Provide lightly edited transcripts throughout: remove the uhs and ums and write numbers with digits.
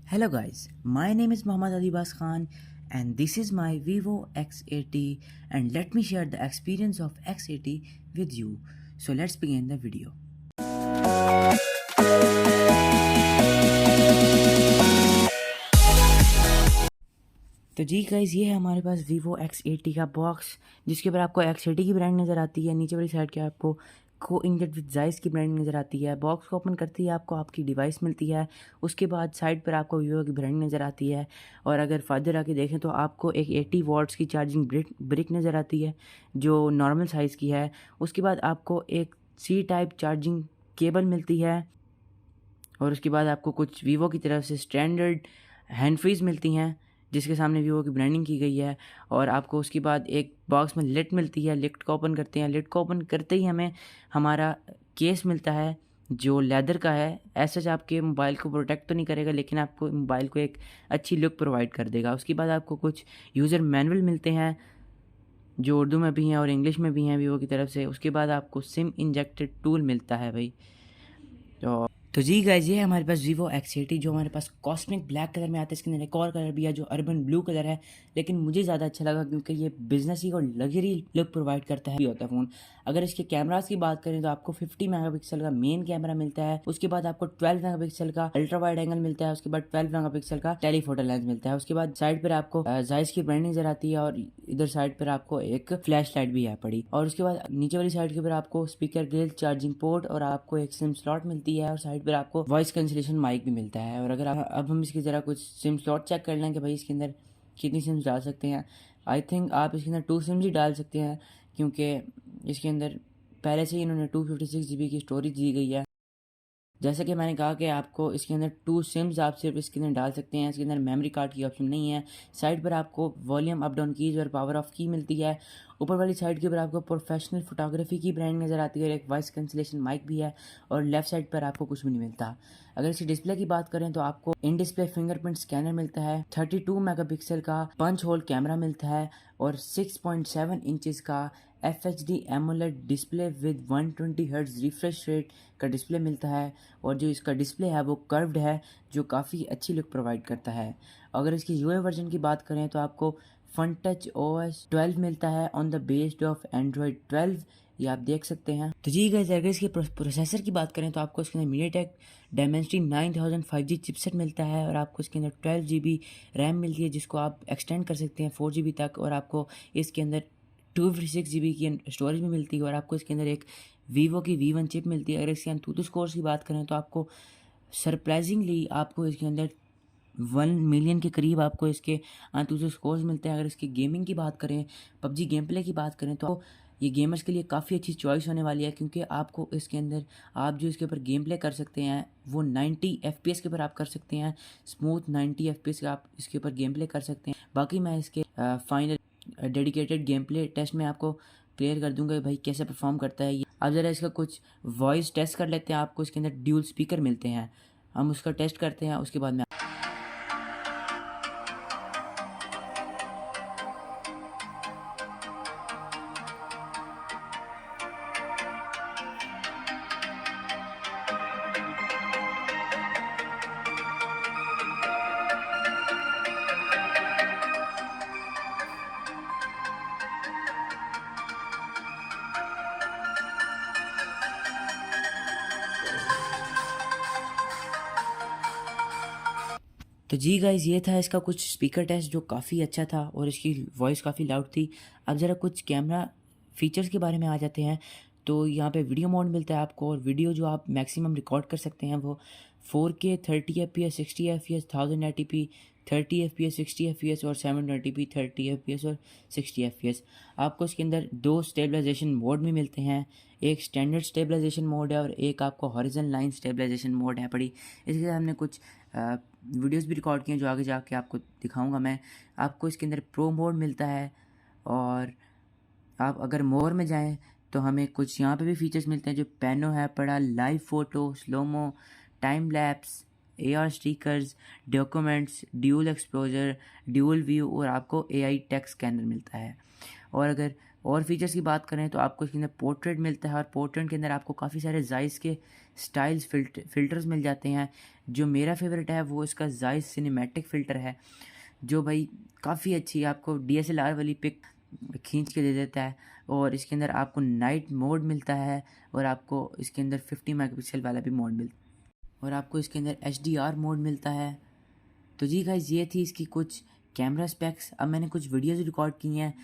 Hello guys, my name is Muhammad Adibas Khan and this is my Vivo X80 and let me share the experience of X80 with you. So let's begin the video. तो जी guys ये है हमारे पास Vivo X80 का box जिसके ऊपर आपको X80 की brand नज़र आती है। नीचे वाली साइड के आपको को इंजेक्ट विद जाइस की ब्रांड नज़र आती है। बॉक्स को ओपन करते ही आपको आपकी डिवाइस मिलती है। उसके बाद साइड पर आपको Vivo की ब्रांड नज़र आती है और अगर फर्दर आके देखें तो आपको एक 80 वॉट्स की चार्जिंग ब्रिक नज़र आती है जो नॉर्मल साइज़ की है। उसके बाद आपको एक C टाइप चार्जिंग केबल मिलती है और उसके बाद आपको कुछ Vivo की तरफ से स्टैंडर्ड हैंड फ्रीज मिलती हैं जिसके सामने Vivo की ब्रांडिंग की गई है। और आपको उसके बाद एक बॉक्स में लिड मिलती है। लिड को ओपन करते हैं, लिड को ओपन करते ही हमें हमारा केस मिलता है जो लेदर का है। ऐसा आपके मोबाइल को प्रोटेक्ट तो नहीं करेगा लेकिन आपको मोबाइल को एक अच्छी लुक प्रोवाइड कर देगा। उसके बाद आपको कुछ यूज़र मैनुअल मिलते हैं जो उर्दू में भी हैं और इंग्लिश में भी हैं Vivo की तरफ से। उसके बाद आपको सिम इंजेक्टेड टूल मिलता है भाई। तो जी गाइज ये है हमारे पास Vivo X80 जो हमारे पास कॉस्मिक ब्लैक कलर में आता है। इसके अंदर एक और कलर भी है जो अर्बन ब्लू कलर है, लेकिन मुझे ज़्यादा अच्छा लगा क्योंकि ये बिजनेस ही और लग्जरी लुक प्रोवाइड करता है भी होता है फ़ोन। अगर इसके कैमरास की बात करें तो आपको 50 मेगापिक्सल का मेन कैमरा मिलता है। उसके बाद आपको 12 मेगापिक्सल का अल्ट्रा वाइड एंगल मिलता है। उसके बाद 12 मेगापिक्सल का टेलीफोटो लेंस मिलता है। उसके बाद साइड पर आपको जायज की ब्रांडिंग नजर आती है और इधर साइड पर आपको एक फ्लैश लाइट भी है पड़ी। और उसके बाद नीचे वाली साइड के ऊपर आपको स्पीकर ग्रिल, चार्जिंग पोर्ट और आपको एक सिम स्लॉट मिलती है और साइड पर आपको वॉइस कैंसिलेशन माइक भी मिलता है। और अगर अब हम इसकी ज़रा कुछ सिम स्लॉट चेक कर लें कि भाई इसके अंदर कितनी सिम्स डाल सकते हैं। आई थिंक आप इसके अंदर 2 सिम्स ही डाल सकते हैं क्योंकि इसके अंदर पहले से ही इन्होंने 256 GB की स्टोरेज दी गई है। जैसे कि मैंने कहा कि आपको इसके अंदर 2 सिम्स आप सिर्फ इसके अंदर डाल सकते हैं। इसके अंदर मेमोरी कार्ड की ऑप्शन नहीं है। साइड पर आपको वॉल्यूम अप डाउन कीज और पावर ऑफ की मिलती है। ऊपर वाली साइड के ऊपर आपको प्रोफेशनल फोटोग्राफी की ब्रांड नज़र आती है और एक वॉइस कैंसिलेशन माइक भी है। और लेफ्ट साइड पर आपको कुछ भी नहीं मिलता। अगर इसकी डिस्प्ले की बात करें तो आपको इन डिस्प्ले फिंगरप्रिंट स्कैनर मिलता है, 32 मेगापिक्सल का पंच होल कैमरा मिलता है और 6.7 इंचेस का FHD AMOLED display with 120 hertz refresh rate का डिस्प्ले मिलता है। और जो इसका डिस्प्ले है वो कर्व्ड है जो काफ़ी अच्छी लुक प्रोवाइड करता है। अगर इसकी UI वर्जन की बात करें तो आपको फन टच OS 12 मिलता है on the based of Android 12, ये आप देख सकते हैं। तो जी गाइस अगर इसके प्रोसेसर की बात करें तो आपको इसके अंदर MediaTek Dimensity 9000 5G चिपसेट मिलता है और आपको इसके अंदर 12 GB रैम मिलती है जिसको आप एक्सटेंड कर सकते हैं 4 GB तक। और आपको इसके अंदर 256 GB की स्टोरेज भी मिलती है और आपको इसके अंदर एक Vivo की V1 चिप मिलती है। अगर इसके अंतुतु स्कोर्स की बात करें तो आपको सरप्राइजिंगली आपको इसके अंदर 1 मिलियन के करीब आपको इसके अंतुतु स्कोर्स मिलते हैं। अगर इसकी गेमिंग की बात करें, PUBG गेम प्ले की बात करें तो ये गेमर्स के लिए काफ़ी अच्छी चॉइस होने वाली है क्योंकि आपको इसके अंदर आप जो इसके ऊपर गेम प्ले कर सकते हैं वो 90 FPS के ऊपर आप कर सकते हैं। स्मूथ 90 FPS का आप इसके ऊपर गेम प्ले कर सकते हैं। बाकी मैं इसके final dedicated game play test में आपको क्लियर कर दूंगा भाई कैसे परफॉर्म करता है ये। अब ज़रा इसका कुछ वॉइस टेस्ट कर लेते हैं। आपको इसके अंदर ड्यूल स्पीकर मिलते हैं, हम उसका टेस्ट करते हैं उसके बाद में। तो जी गाइज़ ये था इसका कुछ स्पीकर टेस्ट जो काफ़ी अच्छा था और इसकी वॉइस काफ़ी लाउड थी। अब ज़रा कुछ कैमरा फीचर्स के बारे में आ जाते हैं। तो यहाँ पे वीडियो मोड मिलता है आपको और वीडियो जो आप मैक्सिमम रिकॉर्ड कर सकते हैं वो 4K 30 FPS 60 FPS 1080p 30 FPS 60 FPS और 720p 30 FPS और 60 FPS। आपको इसके अंदर 2 स्टेबलाइजेशन मोड भी मिलते हैं, एक स्टैंडर्ड स्टेबलाइजेशन मोड है और एक आपको हॉरिजॉन्टल लाइन स्टेबलाइजेशन मोड है पड़ी। इसके साथ हमने कुछ वीडियोस भी रिकॉर्ड किए हैं जो आगे जाके आपको दिखाऊंगा मैं। आपको इसके अंदर प्रो मोड मिलता है और आप अगर मोर में जाएं तो हमें कुछ यहाँ पे भी फीचर्स मिलते हैं जो पेनो है पड़ा, live photo, slomo, time lapse, AR stickers, documents, dual exposure, dual view और आपको AI टेक्स्ट स्कैनर मिलता है। और अगर और फीचर्स की बात करें तो आपको इसके अंदर पोर्ट्रेट मिलता है, और पोर्ट्रेट के अंदर आपको काफ़ी सारे जायज़ के स्टाइल्स फ़िल्टर्स मिल जाते हैं। जो मेरा फेवरेट है वो इसका जायज़ सिनेमैटिक फ़िल्टर है, जो भाई काफ़ी अच्छी आपको DSLR वाली पिक खींच के दे देता है। और इसके अंदर आपको नाइट मोड मिलता है, और आपको इसके अंदर 50 मेगापिक्सल वाला भी मोड मिलता है, और आपको इसके अंदर HDR मोड मिलता है। तो जी गाइस, ये थी इसकी कुछ कैमरा स्पेक्स। अब मैंने कुछ वीडियोज़ रिकॉर्ड की हैं,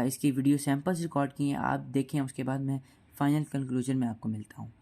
इसकी वीडियो सैम्पल्स रिकॉर्ड किए हैं, आप देखें, उसके बाद मैं फाइनल कंक्लूजन में आपको मिलता हूँ।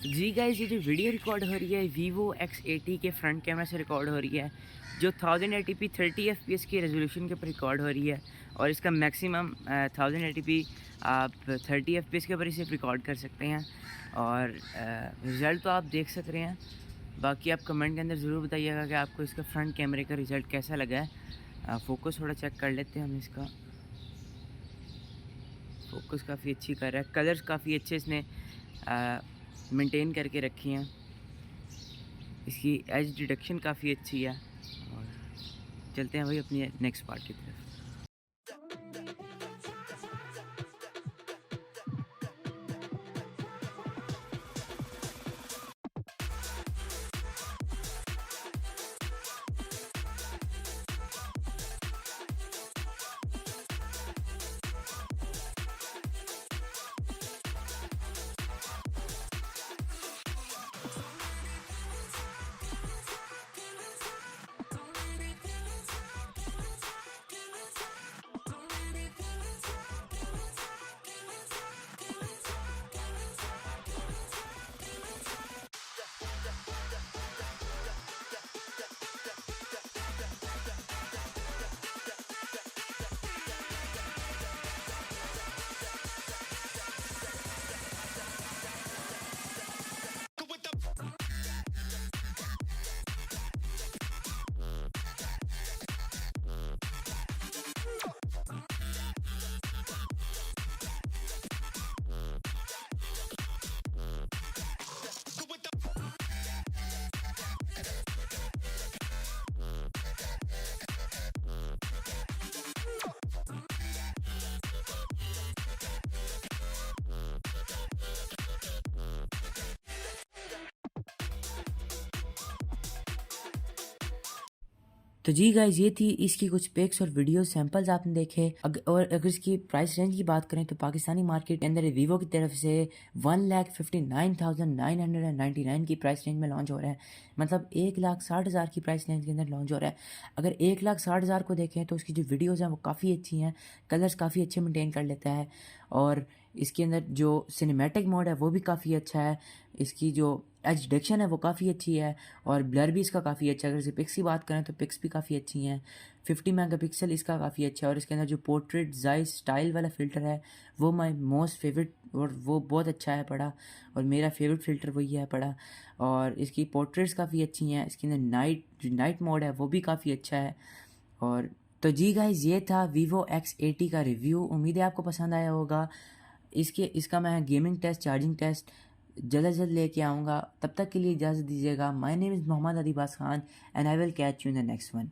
जी गाइस, ये जो वीडियो रिकॉर्ड हो रही है Vivo X80 के फ्रंट कैमरा से रिकॉर्ड हो रही है, जो 1080p 30 fps की रेजोल्यूशन के ऊपर रिकॉर्ड हो रही है, और इसका मैक्सिमम 1080p आप 30 fps के ऊपर इसे रिकॉर्ड कर सकते हैं। और रिज़ल्ट तो आप देख सक रहे हैं। बाकी आप कमेंट के अंदर ज़रूर बताइएगा कि आपको इसका फ्रंट कैमरे का रिज़ल्ट कैसा लगा है। फ़ोकस थोड़ा चेक कर लेते हैं हम इसका। फ़ोकस काफ़ी अच्छी कर रहा है, कलर्स काफ़ी अच्छे इसने मेंटेन करके रखी हैं, इसकी एज डिटेक्शन काफ़ी अच्छी है। और चलते हैं भाई अपनी नेक्स्ट पार्ट की तरफ। तो जी गाइज, ये थी इसकी कुछ पिक्स और वीडियो सैंपल्स आपने देखे। और अगर इसकी प्राइस रेंज की बात करें तो पाकिस्तानी मार्केट के अंदर वीवो की तरफ से 1,59,999 की प्राइस रेंज में लॉन्च हो रहा है। मतलब 1,60,000 की प्राइस रेंज के अंदर लॉन्च हो रहा है। अगर 1,60,000 को देखें तो उसकी जो वीडियोज़ हैं वो काफ़ी अच्छी हैं, कलर्स काफ़ी अच्छे मेंटेन कर लेता है, और इसके अंदर जो सिनेमैटिक मोड है वो भी काफ़ी अच्छा है। इसकी जो एज डिटेक्शन है वो काफ़ी अच्छी है, और ब्लर भी इसका काफ़ी अच्छा है। अगर इसे पिक्स की बात करें तो पिक्स भी काफ़ी अच्छी हैं। 50 मेगापिक्सल इसका काफ़ी अच्छा है, और इसके अंदर जो पोर्ट्रेट जाइस स्टाइल वाला फ़िल्टर है वो माई मोस्ट फेवरेट, और वो बहुत अच्छा है पड़ा, और मेरा फेवरेट फ़िल्टर वही है पड़ा। और इसकी पोर्ट्रेट्स काफ़ी अच्छी हैं। इसके अंदर नाइट मोड है वो भी काफ़ी अच्छा है। और तो जी गाइज़, ये था Vivo X80 का रिव्यू। उम्मीद है आपको पसंद आया होगा। इसका मैं गेमिंग टेस्ट, चार्जिंग टेस्ट जल्द से जल्द लेके आऊँगा। तब तक के लिए इजाज़त दीजिएगा। My name is Mohammad Adibas Khan, and I will catch you in the next one.